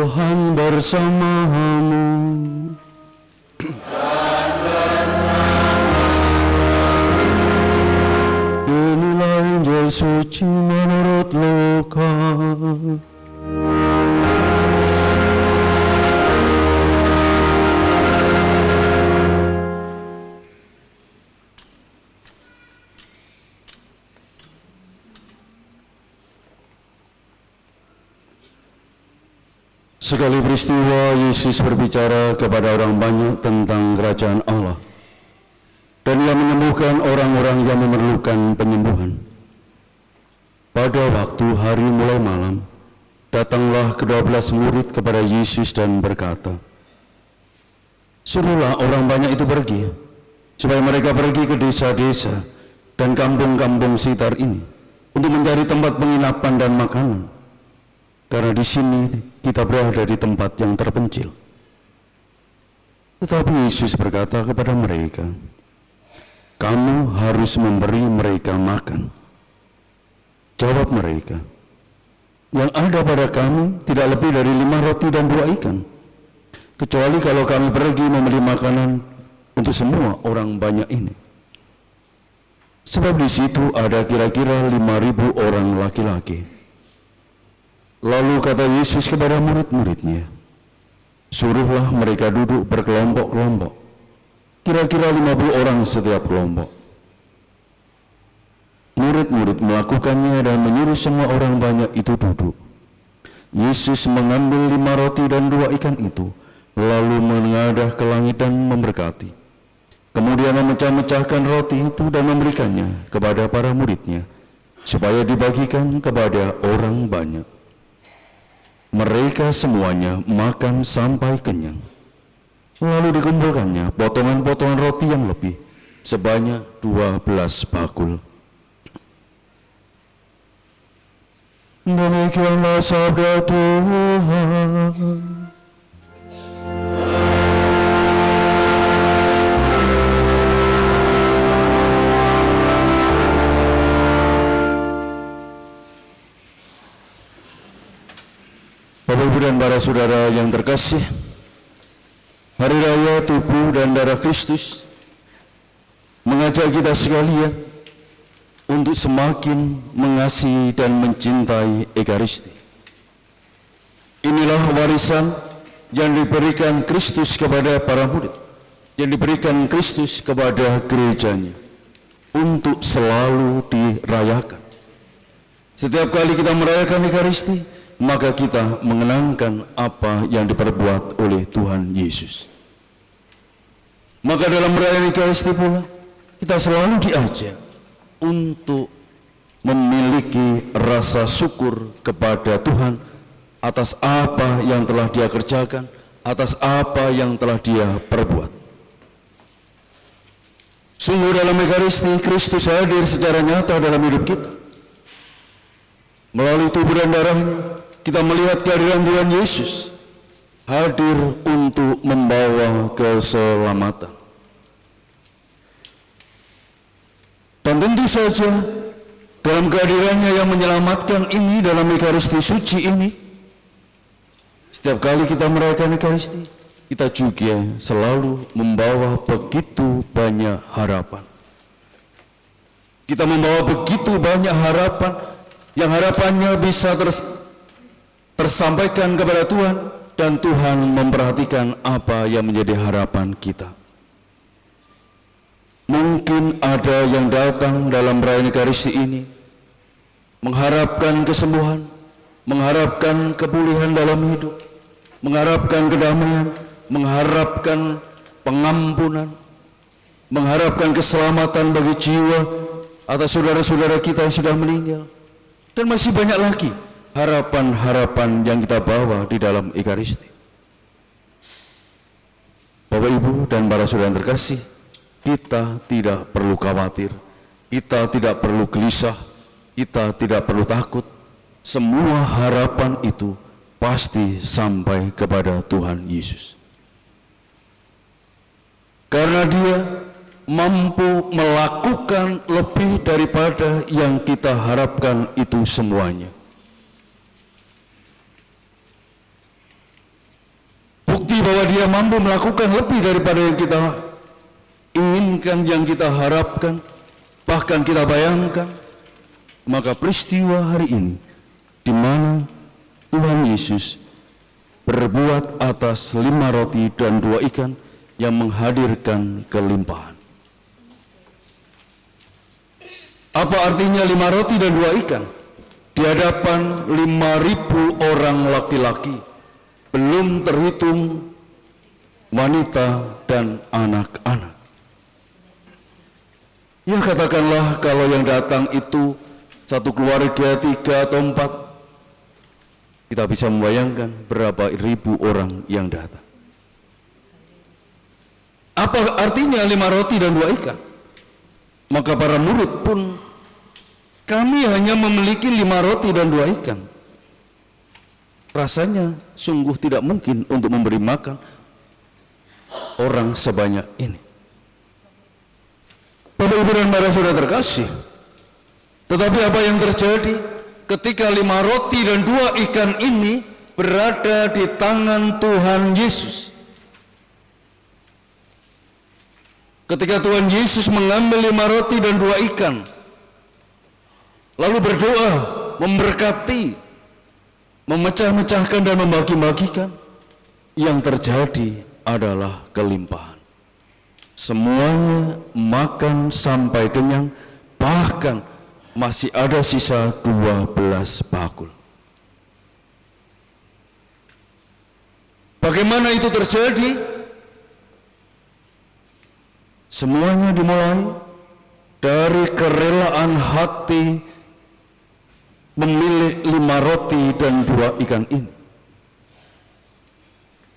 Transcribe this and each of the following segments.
Tuhan bersamamu. Inilah Injil suci menurut Lukas. Sekali peristiwa, Yesus berbicara kepada orang banyak tentang kerajaan Allah, dan Ia menyembuhkan orang-orang yang memerlukan penyembuhan. Pada waktu hari mulai malam, datanglah ke-12 murid kepada Yesus dan berkata, "Suruhlah orang banyak itu pergi, supaya mereka pergi ke desa-desa dan kampung-kampung sekitar ini, untuk mencari tempat penginapan dan makanan. Karena di sini kita berada di tempat yang terpencil." Tetapi Yesus berkata kepada mereka, "Kamu harus memberi mereka makan." Jawab mereka, "Yang ada pada kami tidak lebih dari 5 roti dan 2 ikan, kecuali kalau kami pergi membeli makanan untuk semua orang banyak ini. Sebab di situ ada kira-kira 5.000 orang laki-laki." Lalu kata Yesus kepada murid-muridnya, "Suruhlah mereka duduk berkelompok-kelompok, kira-kira 50 orang setiap kelompok." Murid-murid melakukannya dan menyuruh semua orang banyak itu duduk. Yesus mengambil 5 roti dan 2 ikan itu, lalu menengadah ke langit dan memberkati. Kemudian memecah-mecahkan roti itu dan memberikannya kepada para muridnya, supaya dibagikan kepada orang banyak. Mereka semuanya makan sampai kenyang. Lalu dikumpulkannya potongan-potongan roti yang lebih, sebanyak 12 bakul. Demikianlah sabda Tuhan. Bapak, Ibu, dan para saudara yang terkasih, Hari Raya Tubuh dan Darah Kristus mengajak kita sekalian untuk semakin mengasihi dan mencintai Ekaristi. Inilah warisan yang diberikan Kristus kepada para murid, yang diberikan Kristus kepada gerejanya, untuk selalu dirayakan. Setiap kali kita merayakan Ekaristi, maka kita mengenangkan apa yang diperbuat oleh Tuhan Yesus. Maka dalam merayakan Ekaristi pula, kita selalu diajak untuk memiliki rasa syukur kepada Tuhan atas apa yang telah Dia kerjakan, atas apa yang telah Dia perbuat. Sungguh dalam Ekaristi, Kristus hadir secara nyata dalam hidup kita. Melalui tubuh dan darahnya, kita melihat kehadiran Tuhan Yesus hadir untuk membawa keselamatan. Dan tentu saja dalam kehadirannya yang menyelamatkan ini, dalam Ekaristi suci ini, setiap kali kita merayakan Ekaristi, kita juga selalu membawa begitu banyak harapan. Kita membawa begitu banyak harapan, yang harapannya bisa tersampaikan kepada Tuhan, dan Tuhan memperhatikan apa yang menjadi harapan kita. Mungkin ada yang datang dalam perayaan Ekaristi ini mengharapkan kesembuhan, mengharapkan kepulihan dalam hidup, mengharapkan kedamaian, mengharapkan pengampunan, mengharapkan keselamatan bagi jiwa atas saudara-saudara kita yang sudah meninggal, dan masih banyak lagi harapan-harapan yang kita bawa di dalam Ekaristi. Bapak, Ibu, dan para saudara yang terkasih, kita tidak perlu khawatir, kita tidak perlu gelisah, kita tidak perlu takut. Semua harapan itu pasti sampai kepada Tuhan Yesus. Karena Dia mampu melakukan lebih daripada yang kita harapkan itu semuanya. bukti bahwa Dia mampu melakukan lebih daripada yang kita inginkan, yang kita harapkan, bahkan kita bayangkan. Maka peristiwa hari ini, di mana Tuhan Yesus berbuat atas 5 roti dan 2 ikan yang menghadirkan kelimpahan. Apa artinya 5 roti dan 2 ikan? Di hadapan 5.000 orang laki-laki, belum terhitung wanita dan anak-anak. Ya, katakanlah kalau yang datang itu satu keluarga 3 atau 4, kita bisa membayangkan berapa ribu orang yang datang. Apa artinya 5 roti dan 2 ikan? Maka para murid pun, kami hanya memiliki 5 roti dan 2 ikan. Rasanya sungguh tidak mungkin untuk memberi makan orang sebanyak ini. Bapak, Ibu, dan para saudara terkasih, tetapi apa yang terjadi ketika 5 roti dan 2 ikan ini berada di tangan Tuhan Yesus? Ketika Tuhan Yesus mengambil 5 roti dan 2 ikan, lalu berdoa, memberkati, memecah-mecahkan dan membagi-bagikan, yang terjadi adalah kelimpahan. Semuanya makan sampai kenyang, bahkan masih ada sisa 12 bakul. Bagaimana itu terjadi? Semuanya dimulai dari kerelaan hati memilih 5 roti dan 2 ikan ini.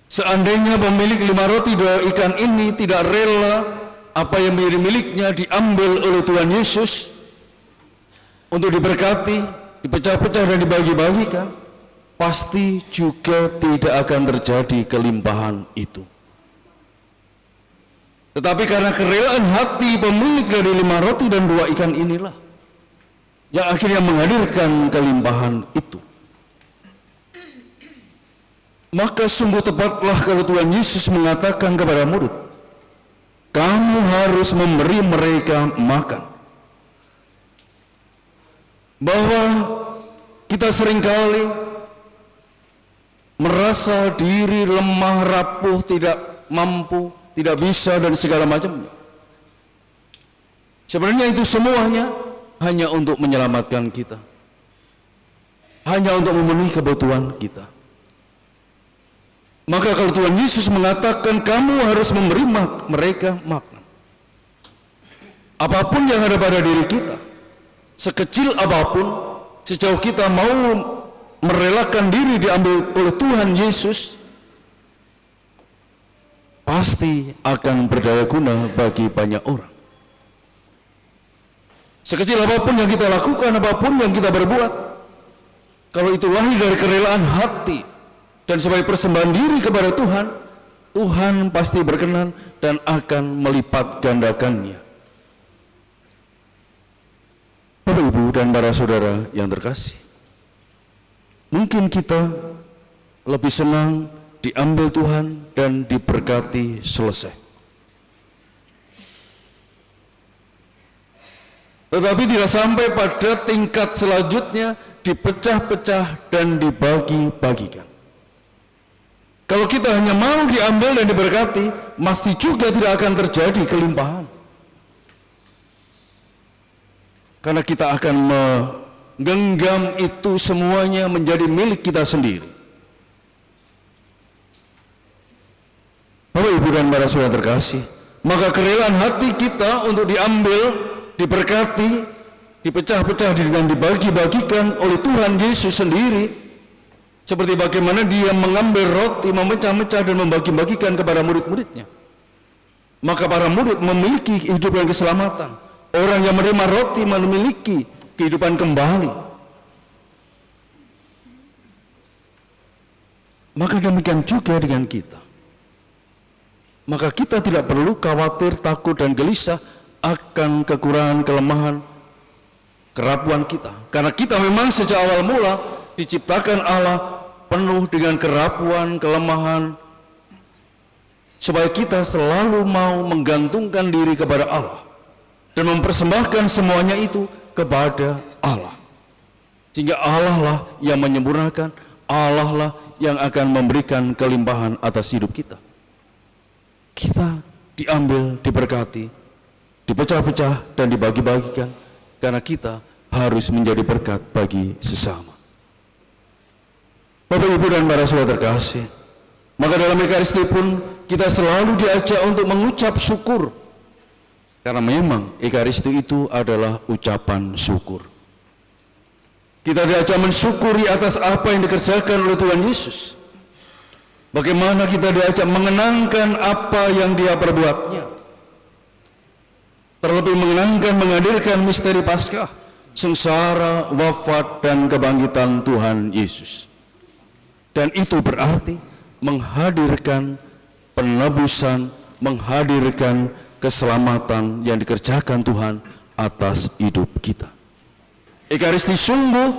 Seandainya pemilik 5 roti 2 ikan ini tidak rela apa yang menjadi miliknya diambil oleh Tuhan Yesus untuk diberkati, dipecah-pecah dan dibagi-bagikan, pasti juga tidak akan terjadi kelimpahan itu. Tetapi karena kerelaan hati pemilik dari 5 roti dan 2 ikan inilah yang akhirnya menghadirkan kelimpahan itu. Maka sungguh tepatlah kalau Tuhan Yesus mengatakan kepada murid, kamu harus memberi mereka makan. Bahwa kita seringkali merasa diri lemah, rapuh, tidak mampu, tidak bisa, dan segala macamnya. Sebenarnya itu semuanya hanya untuk menyelamatkan kita, hanya untuk memenuhi kebutuhan kita. Maka kalau Tuhan Yesus mengatakan kamu harus memberi mereka makan, apapun yang ada pada diri kita, sekecil apapun, sejauh kita mau merelakan diri diambil oleh Tuhan Yesus, pasti akan berdaya guna bagi banyak orang. Sekecil apapun yang kita lakukan, apapun yang kita berbuat, kalau itu lahir dari kerelaan hati dan sebagai persembahan diri kepada Tuhan, Tuhan pasti berkenan dan akan melipat gandakannya. Bapak, Ibu, dan para saudara yang terkasih, mungkin kita lebih senang diambil Tuhan dan diberkati selesai. Tetapi tidak sampai pada tingkat selanjutnya dipecah-pecah dan dibagi-bagikan. Kalau kita hanya mau diambil dan diberkati, pasti juga tidak akan terjadi kelimpahan. Karena kita akan menggenggam itu semuanya menjadi milik kita sendiri. Bapak, Ibu, dan para saudara terkasih, maka kerelaan hati kita untuk diambil, diberkati, dipecah-pecah dan dibagi-bagikan oleh Tuhan Yesus sendiri, seperti bagaimana Dia mengambil roti, memecah-mecah dan membagi-bagikan kepada murid-muridnya. Maka para murid memiliki kehidupan keselamatan. Orang yang menerima roti memiliki kehidupan kembali. Maka demikian juga dengan kita. Maka kita tidak perlu khawatir, takut, dan gelisah akan kekurangan, kelemahan, kerapuan kita. Karena kita memang sejak awal mula diciptakan Allah penuh dengan kerapuan, kelemahan, supaya kita selalu mau menggantungkan diri kepada Allah dan mempersembahkan semuanya itu kepada Allah. Sehingga Allah lah yang menyempurnakan, Allah lah yang akan memberikan kelimpahan atas hidup kita. Kita diambil, diberkati, dipecah-pecah dan dibagi-bagikan karena kita harus menjadi berkat bagi sesama. Bapak, Ibu, dan para saudara terkasih, maka dalam Ekaristi pun kita selalu diajak untuk mengucap syukur, karena memang Ekaristi itu adalah ucapan syukur. Kita diajak mensyukuri atas apa yang dikerjakan oleh Tuhan Yesus. Bagaimana kita diajak mengenangkan apa yang Dia perbuatnya. Terlebih mengenangkan, menghadirkan misteri Paskah, sengsara, wafat, dan kebangkitan Tuhan Yesus. Dan itu berarti menghadirkan penebusan, menghadirkan keselamatan yang dikerjakan Tuhan atas hidup kita. Ekaristi sungguh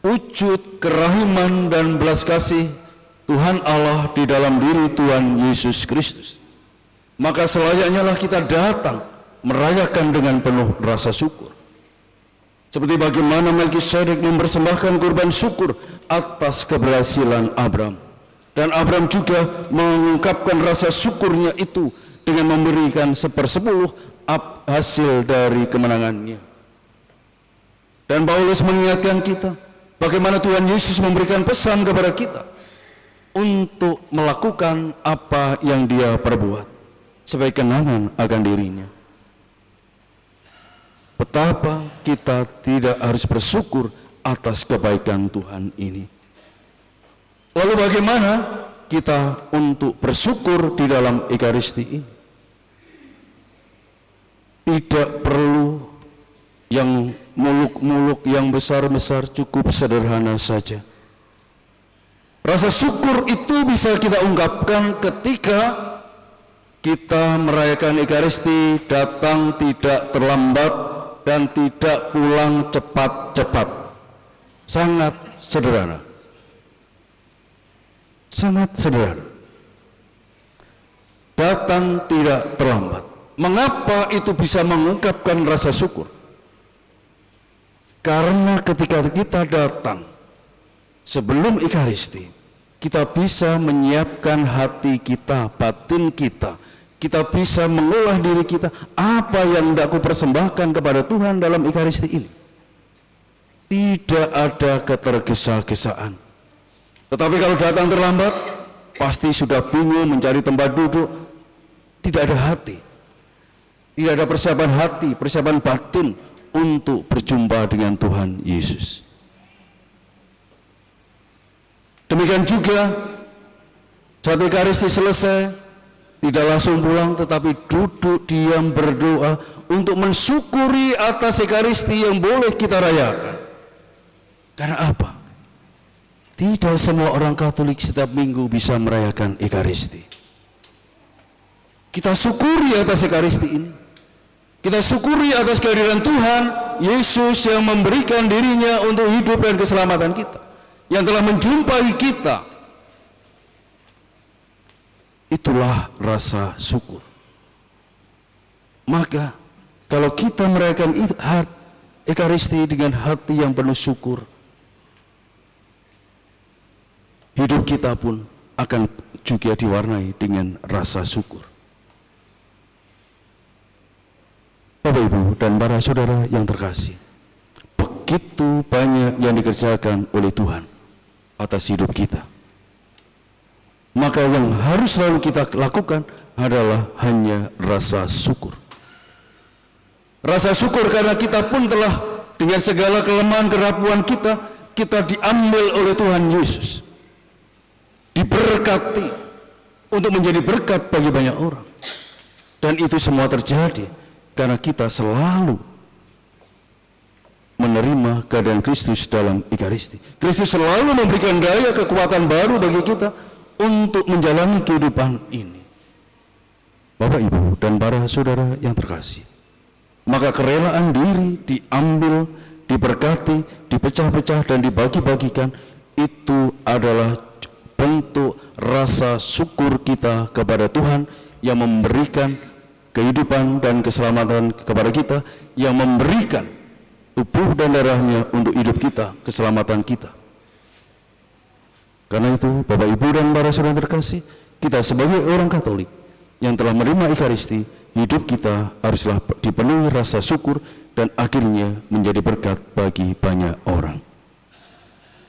wujud kerahiman dan belas kasih Tuhan Allah di dalam diri Tuhan Yesus Kristus. Maka selayaknya lah kita datang merayakan dengan penuh rasa syukur. Seperti bagaimana Melkisedek mempersembahkan kurban syukur atas keberhasilan Abraham. Dan Abraham juga mengungkapkan rasa syukurnya itu dengan memberikan 1/10 hasil dari kemenangannya. Dan Paulus mengingatkan kita bagaimana Tuhan Yesus memberikan pesan kepada kita untuk melakukan apa yang Dia perbuat sebagai kenangan akan dirinya. Betapa kita tidak harus bersyukur atas kebaikan Tuhan ini. Lalu bagaimana kita untuk bersyukur di dalam Ekaristi ini? Tidak perlu yang muluk-muluk, yang besar-besar, cukup sederhana saja. Rasa syukur itu bisa kita ungkapkan ketika kita merayakan Ekaristi, datang tidak terlambat dan tidak pulang cepat-cepat. Sangat sederhana. Sangat sederhana. Datang tidak terlambat. Mengapa itu bisa mengungkapkan rasa syukur? Karena ketika kita datang sebelum Ekaristi, kita bisa menyiapkan hati kita, batin kita. Kita bisa mengolah diri kita, apa yang hendak aku persembahkan kepada Tuhan dalam Ekaristi ini. Tidak ada ketergesa-gesaan. Tetapi kalau datang terlambat, pasti sudah bingung mencari tempat duduk. Tidak ada hati. Tidak ada persiapan hati, persiapan batin untuk berjumpa dengan Tuhan Yesus. Demikian juga saat Ekaristi selesai, tidak langsung pulang, tetapi duduk diam berdoa untuk mensyukuri atas Ekaristi yang boleh kita rayakan. Karena apa? Tidak semua orang Katolik setiap minggu bisa merayakan Ekaristi. Kita syukuri atas Ekaristi ini. Kita syukuri atas kehadiran Tuhan Yesus yang memberikan dirinya untuk hidup dan keselamatan kita, yang telah menjumpai kita. Itulah rasa syukur. Maka kalau kita merayakan Ekaristi dengan hati yang penuh syukur, hidup kita pun akan juga diwarnai dengan rasa syukur. Bapak, Ibu, dan para saudara yang terkasih, begitu banyak yang dikerjakan oleh Tuhan atas hidup kita. Maka yang harus selalu kita lakukan adalah hanya rasa syukur. Rasa syukur karena kita pun telah dengan segala kelemahan kerapuan kita diambil oleh Tuhan Yesus. Diberkati untuk menjadi berkat bagi banyak orang. Dan itu semua terjadi karena kita selalu menerima keadaan Kristus dalam Ekaristi. Kristus selalu memberikan daya kekuatan baru bagi kita untuk menjalani kehidupan ini. Bapak, Ibu, dan para saudara yang terkasih, maka kerelaan diri diambil, diberkati, dipecah-pecah, dan dibagi-bagikan itu adalah bentuk rasa syukur kita kepada Tuhan yang memberikan kehidupan dan keselamatan kepada kita, yang memberikan tubuh dan darahnya untuk hidup kita, keselamatan kita. Karena itu, Bapak, Ibu, dan para saudara terkasih, kita sebagai orang Katolik yang telah menerima Ekaristi, hidup kita haruslah dipenuhi rasa syukur dan akhirnya menjadi berkat bagi banyak orang.